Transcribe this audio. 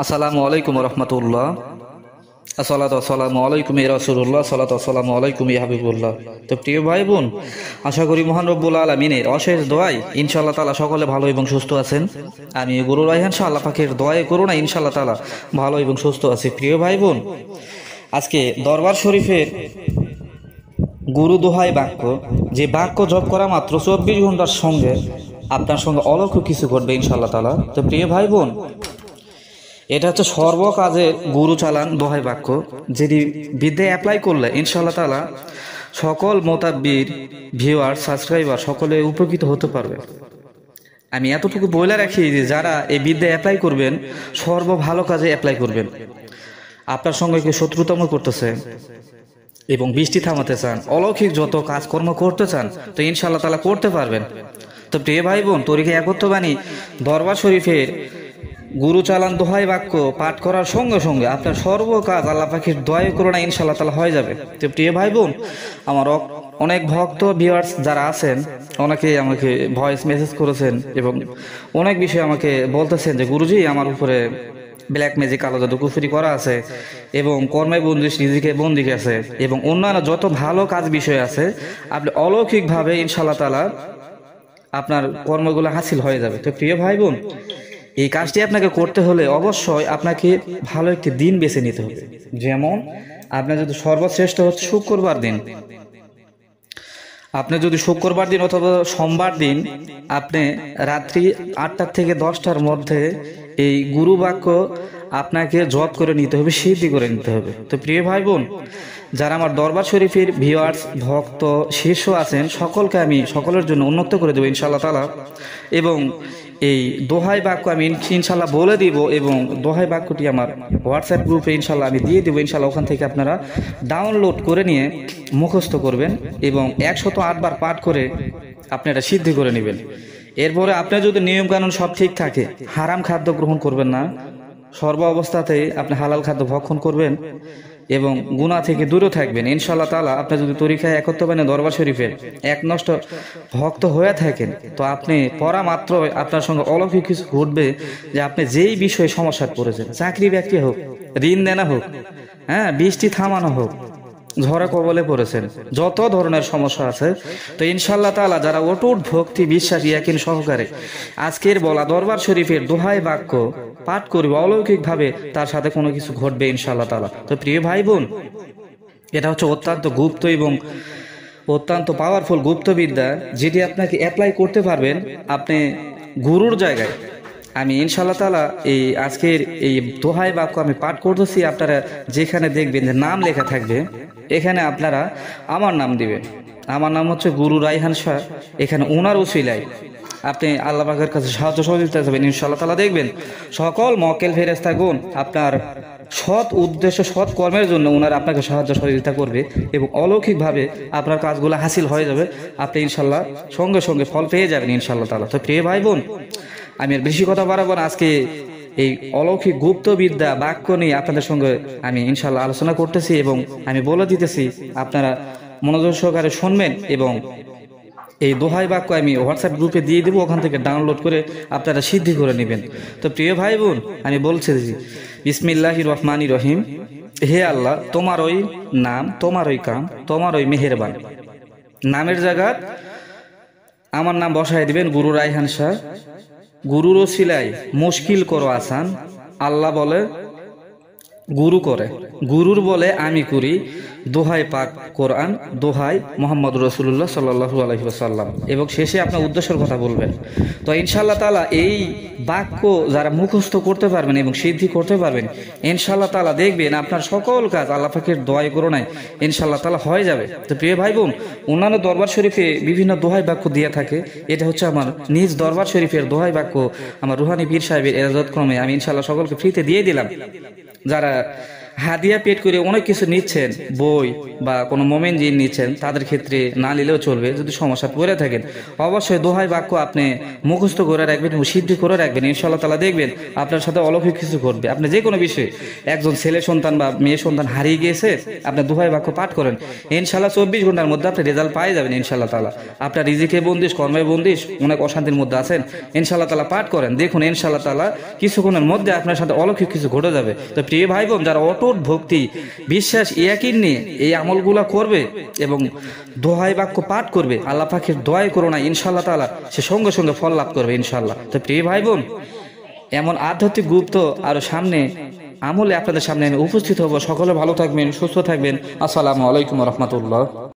আসসালামু আলাইকুম রহমতুল্লাহ। আসসালাতু আসসালামু আলাইকুম ইয়া রাসূলুল্লাহ, সালাতু আসসালামু আলাইকুম ইয়া হাবিবুল্লাহ। তো প্রিয় ভাই বোন, আশা করি মহান রব্বুল আলামিনের অশেষ দোয়ায় ইনশাআল্লাহ তাআলা সকলে ভালো এবং সুস্থ আছেন। আমি গুরু রায়হান শাহ আল্লাহ পাকের দোয়ায় করুণা ইনশাআল্লাহ তাআলা ভালো এবং সুস্থ আছি। প্রিয় ভাই বোন, আজকে দরবার শরীফের গুরু দোহাই বাক্য, যে বাক্য জপ করা মাত্র 24 ঘন্টার সঙ্গে আপনার সঙ্গে অলৌকিক কিছু ঘটবে ইনশাআল্লাহ তাআলা। তো প্রিয় ভাই বোন, এটা হচ্ছে সর্বকাজের গুরু চালান দোহাই বাক্য, যেটি বিদ্যায় অ্যাপ্লাই করলে ইনশাআল্লাহ তাআলা সকল মোতাব্বির, ভিউয়ার, সাবস্ক্রাইবার সকলে উপকৃত হতে পারবে। আমি এতটুকু বলে রাখি যে যারা এই বিদ্যায় অ্যাপ্লাই করবেন সর্ব ভালো কাজে অ্যাপ্লাই করবেন। আপনার সঙ্গে কেউ শত্রুতাম করতেছে এবং বৃষ্টি থামাতে চান, অলৌকিক যত কাজকর্ম করতে চান, তো ইনশাআল্লাহ তাআলা করতে পারবেন। তো প্রিয় ভাই বোন, তরিকা একত্ববাণী দরবার শরীফের গুরু চালান দোহাই বাক্য পাঠ করার সঙ্গে সঙ্গে আপনার সর্ব কাজ আল্লাহ পাকের দয়া করুণা ইনশাআল্লাহ তাআলা হয়ে যাবে। তো প্রিয় ভাই বোন, আমার অনেক ভক্ত ভিউয়ার্স যারা আছেন, অনেকে আমাকে ভয়েস মেসেজ করেছেন এবং অনেক বিষয়ে আমাকে বলতেছেন যে গুরুজি আমার উপরে ব্ল্যাক ম্যাজিক, কালো জাদু, কুফরি করা আছে এবং কর্মে বন্দিশ, নিজেকে বন্দি আছে এবং অন্যান্য যত ভালো কাজ বিষয় আছে, আপনি অলৌকিকভাবে ইনশাআল্লাহ তাআলা আপনার কর্মগুলো হাসিল হয়ে যাবে। তো প্রিয় ভাই বোন, এই কাজটি আপনাকে করতে হলে অবশ্যই আপনাকে ভালো একটি দিন বেছে নিতে হবে। যেমন আপনার যদি সর্বশ্রেষ্ঠ হচ্ছে শুক্রবার দিন, আপনি যদি শুক্রবার দিন অথবা সোমবার দিন আপনি রাত্রি 8টা থেকে 10টার মধ্যে এই গুরু বাক্য আপনাকে জপ করে নিতে হবে, সিদ্ধি করে নিতে হবে। তো প্রিয় ভাই বোন, যারা আমার দরবার শরীফের ভিউয়ার্স, ভক্ত, শিষ্য আছেন, সকলকে আমি সকলের জন্য উন্নত করে দেবো ইনশাআল্লাহ তাআলা। এবং এই দোহাই বাক্য আমি ইনশাআল্লাহ বলে দিব এবং দোহাই বাক্যটি আমার হোয়াটসঅ্যাপ গ্রুপে ইনশাআল্লাহ আমি দিয়ে দেবো। ইনশাআল্লাহ ওখান থেকে আপনারা ডাউনলোড করে নিয়ে মুখস্থ করবেন এবং 108 বার পাঠ করে আপনারা সিদ্ধি করে নেবেন। এরপরে আপনার যদি নিয়মকানুন সব ঠিক থাকে, হারাম খাদ্য গ্রহণ করবেন না, সর্ব অবস্থাতেই আপনি হালাল খাদ্য ভক্ষণ করবেন এবং গুনাহ থেকে দূরে থাকবেন ইনশাআল্লাহ তাআলা। আপনি যদি তরিকায় একত্ববাণী দরবার শরীফের একনষ্ট ভক্ত হয়ে থাকেন, তো আপনি পড়া মাত্র আপনার সঙ্গে অলৌকিক কিছু ঘটবে, যে আপনি যেই বিষয়ে সমস্যায় পড়েছেন, চাকরি বাকরি হোক, ঋণ দেনা হোক, বৃষ্টি থামানো হোক, ঝড়ে কবলে পড়েছেন, যত ধরনের সমস্যা আছে, তো ইনশাআল্লাহ তাআলা যারা অটুট ভক্তি, বিশ্বাস, ইয়াকিন সহকারে আজকের বলা দরবার শরীফের দোহাই বাক্য পাঠ করবে, অলৌকিকভাবে তার সাথে কোনো কিছু ঘটবে ইনশাআল্লাহ তাআলা। তো প্রিয় ভাই বোন, এটা হচ্ছে অত্যন্ত গুপ্ত এবং অত্যন্ত পাওয়ারফুল গুপ্তবিদ্যা, যেটি আপনাকে অ্যাপ্লাই করতে পারবেন আপনি গুরুর জায়গায়। আমি ইনশাআল্লাহ তাআলা এই আজকের এই দোহাই বাক্য আমি পাঠ করতেছি, আপনারা যেখানে দেখবেন যে নাম লেখা থাকবে, এখানে আপনারা আমার নাম দিবেন। আমার নাম হচ্ছে গুরু রায়হান শাহ। এখানে ওনার উসিলায় আপনি আল্লাহ পাকের কাছে সাহায্য সহযোগিতা যাবেন ইনশাআল্লাহ তাআলা। দেখবেন সকল মক্কেল ফেরেশতাগণ আপনার সৎ উদ্দেশ্য, সৎ কর্মের জন্য ওনারা আপনাকে সাহায্য সহযোগিতা করবে এবং অলৌকিকভাবে আপনার কাজগুলো হাসিল হয়ে যাবে। আপনি ইনশাআল্লাহ সঙ্গে সঙ্গে ফল পেয়ে যাবেন ইনশাআল্লাহ তাআলা। তো প্রিয় ভাই বোন, আমি আর বেশি কথা বাড়াবো না। আজকে এই অলৌকিক গুপ্তবিদ্যা বাক্য নিয়ে আপনাদের সঙ্গে আমি ইনশাআল্লাহ আলোচনা করতেছি এবং আমি বলে দিতেছি, আপনারা মনোযোগ সহকারে শুনবেন এবং এই দোহাই বাক্য আমি হোয়াটসঅ্যাপ গ্রুপে দিয়ে দেবো, ওখান থেকে ডাউনলোড করে আপনারা সিদ্ধি করে নেবেন। তো প্রিয় ভাই বোন, আমি বলছি বিসমিল্লাহির রহমানির রহিম। হে আল্লাহ, তোমার ওই নাম, তোমার ওই কাম, তোমার ওই মেহেরবান। নামের জায়গা আমার নাম বসায় দিবেন গুরু রায়হান শাহ। গুরুর ওসিলায় মুশকিল করো আসান। আল্লাহ বলে গুরু করে, গুরুর বলে আমি করি। দোহাই পাক কোরআন, দোহাই মোহাম্মদ রাসূলুল্লাহ সাল্লাল্লাহু আলাইহি ওয়াসাল্লাম। এবং শেষে আপনার উদ্দেশ্যের কথা বলবেন। তো ইনশাআল্লাহ তাআলা এই বাক্য যারা মুখস্থ করতে পারবেন এবং সিদ্ধি করতে পারবেন, ইনশাআল্লাহ তাআলা দেখবেন আপনার সকল কাজ আল্লাহ পাকের দোয়ায় করুণায় ইনশাআল্লাহ তাআলা হয়ে যাবে। তো প্রিয় ভাই বোন, অন্যান্য দরবার শরীফে বিভিন্ন দোহাই বাক্য দিয়ে থাকে, এটা হচ্ছে আমার নিজ দরবার শরীফের দোহাই বাক্য, আমার রুহানি পীর সাহেবের এজাজত ক্রমে আমি ইনশাআল্লাহ সকলকে ফ্রিতে দিয়ে দিলাম। যারা হাদিয়া পেট করে অনেক কিছু নিচ্ছেন, বই বা কোনো মোমেন জিন নিচ্ছেন, তাদের ক্ষেত্রে না নিলেও চলবে। যদি সমস্যা পড়ে থাকেন অবশ্যই দোহাই বাক্য আপনি মুখস্থ করে রাখবেন এবং সিদ্ধি করে রাখবেন। ইনশাআল্লাহ তাআলা দেখবেন আপনার সাথে অলৌকিক কিছু ঘটবে। আপনি যে কোনো বিষয়ে, একজন ছেলে সন্তান বা মেয়ে সন্তান হারিয়ে গিয়েছে, আপনি দোহাই বাক্য পাঠ করেন, ইনশাআল্লাহ 24 ঘন্টার মধ্যে আপনি রেজাল্ট পাই যাবেন ইনশাআল্লাহ তাআলা। আপনার রিজিকে বন্দিশ, কর্মে বন্দিশ, অনেক অশান্তির মধ্যে আছেন, ইনশাআল্লাহ তাআলা পাঠ করেন, দেখুন ইনশাআল্লাহ তাআলা কিছুক্ষণের মধ্যে আপনার সাথে অলৌকিক কিছু ঘটে যাবে। তো প্রিয় ভাই বোন, যারা অটুট ভক্তি, বিশ্বাস, ইয়াকিন নিয়ে এই আমলগুলা করবে এবং দোহাই বাক্য পাঠ করবে, আল্লাহ পাকের দোয়াই করো না, ইনশাআল্লাহ তাআলা সে সঙ্গে সঙ্গে ফল লাভ করবে ইনশাআল্লাহ। তো প্রিয় ভাই বোন, এমন আধ্যাত্মিক গুপ্ত আরো সামনে আমলে আপনাদের সামনে আমি উপস্থিত হব। সকলে ভালো থাকবেন, সুস্থ থাকবেন। আসসালামু আলাইকুম রহমতুল্লাহ।